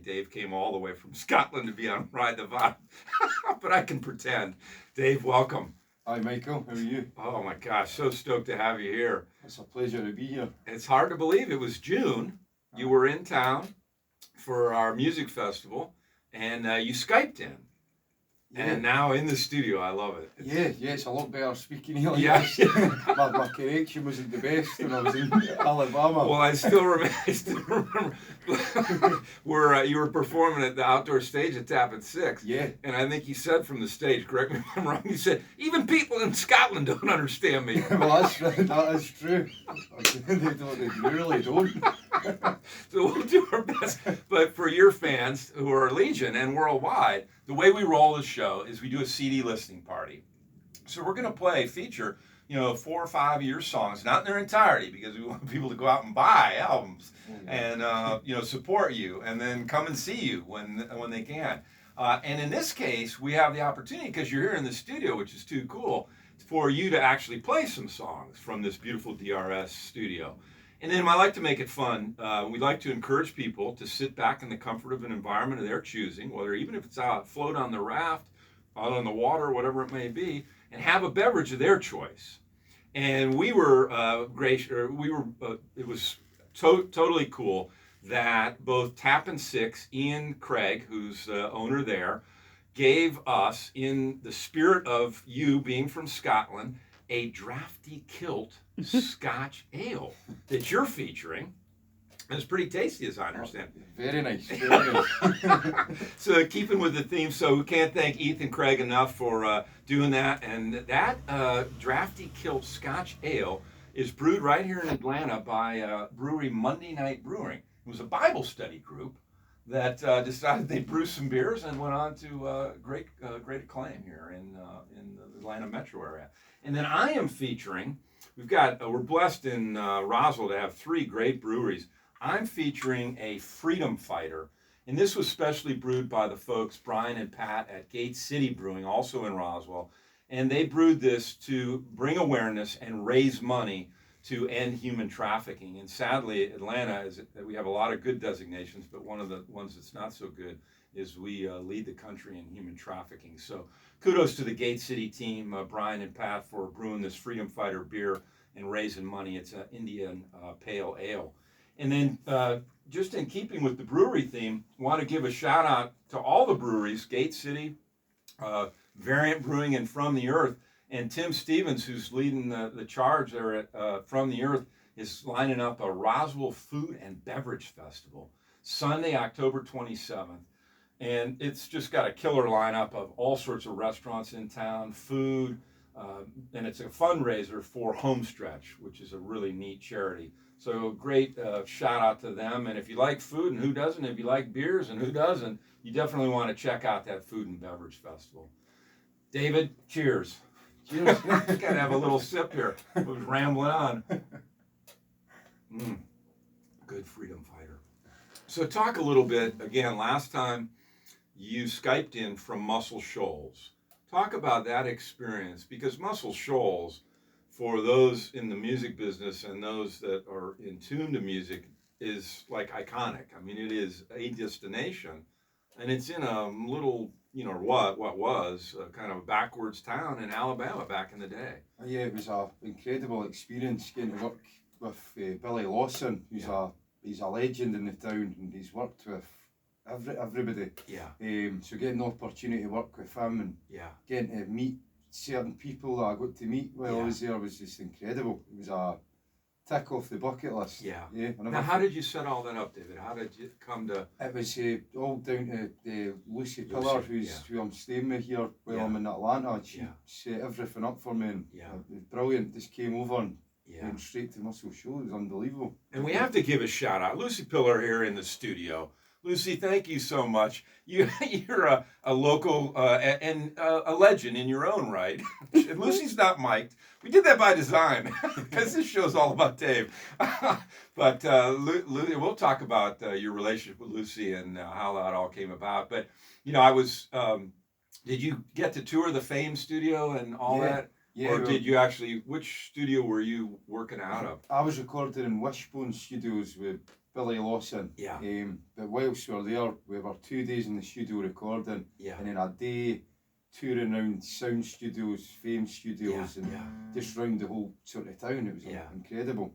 Dave came all the way from Scotland to be on Ride the Vibe, but I can pretend. Dave, welcome. Hi, Michael. How are you? Oh my gosh, so stoked to have you here. It's a pleasure to be here. It's hard to believe it was June. You were in town for our music festival, and you Skyped in. Yeah. And now in the studio, I love it. Yeah, it's a lot better speaking here. Yeah. my connection wasn't the best when I was in Alabama. Well, I still remember where you were performing at the outdoor stage at Tappan 6. Yeah. And I think you said from the stage, correct me if I'm wrong, you said, even people in Scotland don't understand me. Well, that is true. They really don't. So we'll do our best. But for your fans who are Legion and worldwide, the way we roll the show is we do a CD listening party. So we're going to feature 4 or 5 of your songs, not in their entirety, because we want people to go out and buy albums and support you, and then come and see you when they can. And in this case, we have the opportunity, because you're here in the studio, which is too cool, for you to actually play some songs from this beautiful DRS studio. And then I like to make it fun. We'd like to encourage people to sit back in the comfort of an environment of their choosing, whether even if it's out float on the raft, out on the water, whatever it may be, and have a beverage of their choice. And we were it was totally cool that both Tappan 6, Ian Craig, who's the owner there, gave us, in the spirit of you being from Scotland, a drafty kilt Scotch ale that you're featuring. It's pretty tasty, as I understand. Very nice. Very nice. So keeping with the theme, so we can't thank Ethan Craig enough for doing that. And that drafty kilt Scotch ale is brewed right here in Atlanta by brewery Monday Night Brewing. It was a Bible study group that decided they'd brew some beers and went on to great acclaim here in the Atlanta metro area. And then I am featuring, we're blessed in Roswell to have 3 great breweries. I'm featuring a Freedom Fighter, and this was specially brewed by the folks, Brian and Pat at Gate City Brewing, also in Roswell. And they brewed this to bring awareness and raise money to end human trafficking. And sadly, Atlanta, we have a lot of good designations, but one of the ones that's not so good is we lead the country in human trafficking. So kudos to the Gate City team, Brian and Pat, for brewing this Freedom Fighter beer and raising money. It's an Indian pale ale. And then just in keeping with the brewery theme, want to give a shout out to all the breweries, Gate City, Variant Brewing, and From the Earth. And Tim Stevens, who's leading the charge there at From the Earth, is lining up a Roswell Food and Beverage Festival, Sunday, October 27th. And it's just got a killer lineup of all sorts of restaurants in town, food, and it's a fundraiser for Homestretch, which is a really neat charity. So great shout out to them. And if you like food, and who doesn't? If you like beers, and who doesn't? You definitely want to check out that Food and Beverage Festival. David, cheers. Cheers. Got to have a little sip here. I was rambling on. Good Freedom Fighter. So talk a little bit, again, last time you Skyped in from Muscle Shoals. Talk about that experience, because Muscle Shoals, for those in the music business and those that are in tune to music, is like iconic. I mean, it is a destination, and it's in a little, what was kind of a backwards town in Alabama back in the day. Yeah, it was an incredible experience getting to work with Billy Lawson, he's a legend in the town, and he's worked with everybody. Yeah. So getting the opportunity to work with him and getting to meet certain people that I got to meet while I was there was just incredible. It was a tick off the bucket list. Yeah. Yeah. Now, how did you set all that up, David? How did you come to? It was all down to Lucy Pillar, who I'm staying with here while I'm in Atlanta. She set everything up for me, and it was brilliant. Just came over and went straight to Muscle Shoals. It was unbelievable. And we have to give a shout out. Lucy Pillar here in the studio. Lucy, thank you so much. You're a local and a legend in your own right. Lucy's not mic'd. We did that by design, because this show's all about Dave. But we'll talk about your relationship with Lucy and how that all came about. But, I was, did you get to tour the Fame studio and all that? Yeah. Or did you actually, which studio were you working out of? I was recording in Wishbone Studios with Billy Lawson. Yeah. But whilst we were there, we were 2 days in the studio recording, and then a day touring around sound studios, Fame studios, and just round the whole sort of town. It was incredible.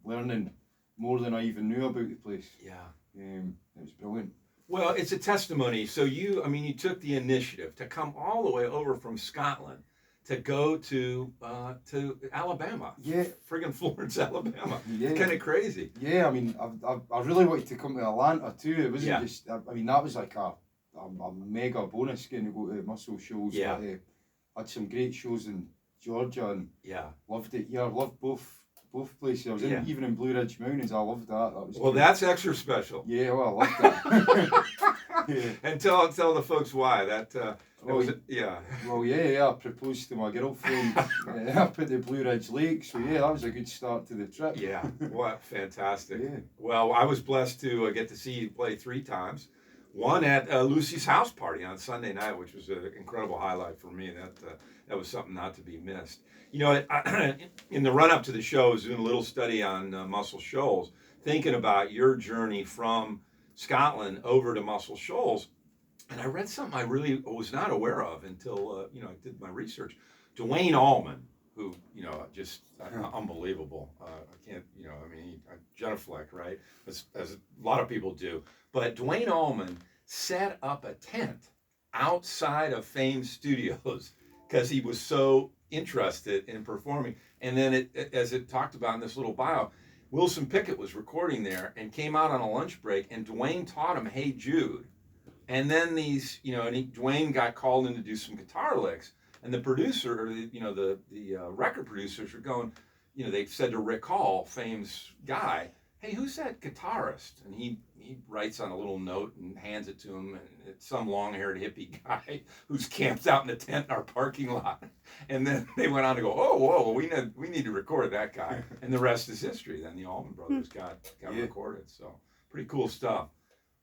Learning more than I even knew about the place. It was brilliant. Well, it's a testimony. So you took the initiative to come all the way over from Scotland to go to Alabama. Friggin' Florence, Alabama. It's kind of crazy. I mean, I really wanted to come to Atlanta too. It wasn't just, I mean, that was like a mega bonus getting to go to muscle shows. But, I had some great shows in Georgia and loved it. I loved both places. I was even in Blue Ridge Mountains. I loved that. That was great. That's extra special. Well, I loved that. And tell the folks why that. Well, I proposed to my girlfriend up at the Blue Ridge Lake, so that was a good start to the trip. What fantastic. Well, I was blessed to get to see you play 3 times. One at Lucy's house party on Sunday night, which was an incredible highlight for me. That was something not to be missed. You know, in the run-up to the show, I was doing a little study on Muscle Shoals, thinking about your journey from Scotland over to Muscle Shoals. And I read something I really was not aware of until, I did my research. Dwayne Allman, who, just unbelievable. I can't, genuflect, right? As a lot of people do. But Dwayne Allman set up a tent outside of Fame Studios because he was so interested in performing. And then as it talked about in this little bio, Wilson Pickett was recording there and came out on a lunch break, and Dwayne taught him Hey Jude. And then Dwayne got called in to do some guitar licks, and the producer, or the record producers were going, they said to Rick Hall, Fame's guy, hey, who's that guitarist? And he writes on a little note and hands it to him, and it's some long-haired hippie guy who's camped out in a tent in our parking lot. And then they went on to go, oh, whoa, we need to record that guy. And the rest is history. Then the Allman Brothers got recorded. So pretty cool stuff.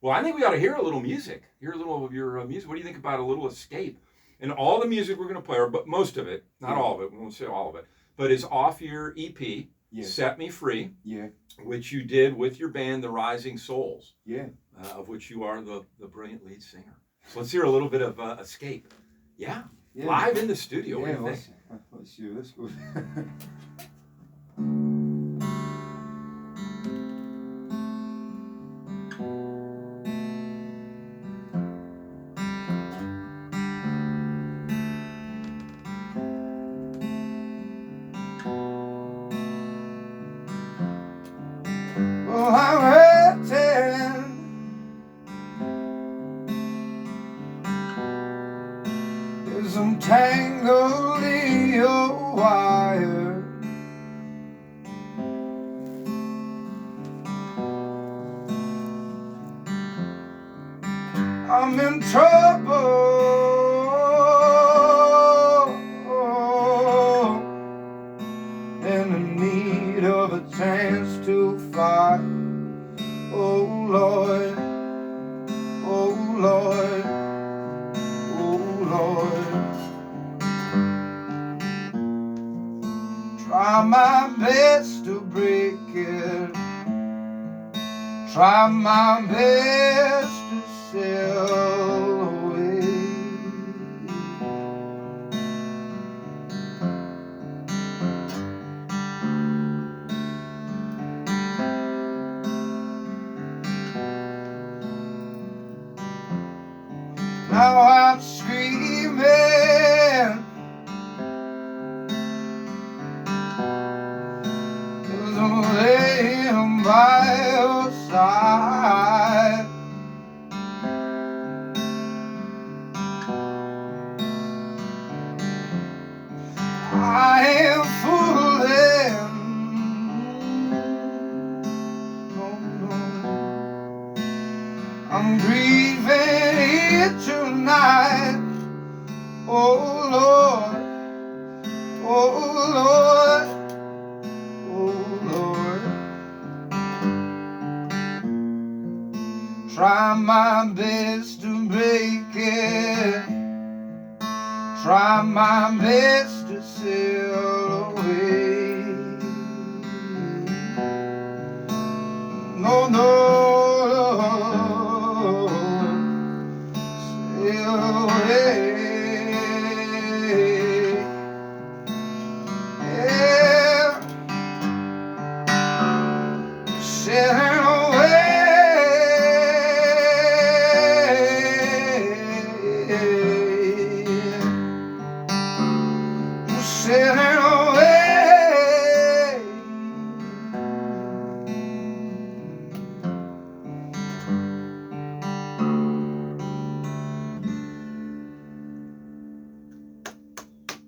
Well, I think we ought to hear a little music. Hear a little of your music. What do you think about a little Escape? And all the music we're going to play, but most of it, not all of it, we won't say all of it, but is off your EP, Set Me Free, which you did with your band, The Rising Souls, of which you are the brilliant lead singer. So let's hear a little bit of Escape. Live in the studio. What do you think? Let's hear this. Go. Well, I'm hurting, 'cause I'm tangled in your wire. I'm in trouble, and in need of a chance to fly. Oh Lord, oh Lord, oh Lord. Try my best to break it, try my best to sail away. Now I'm screaming, 'cause I'm laying by your side. I am fooling, I'm grieving here tonight. Oh Lord, oh Lord, oh Lord. Try my best to break it, try my best to sail away. no, no, sail away, yeah, sailing away.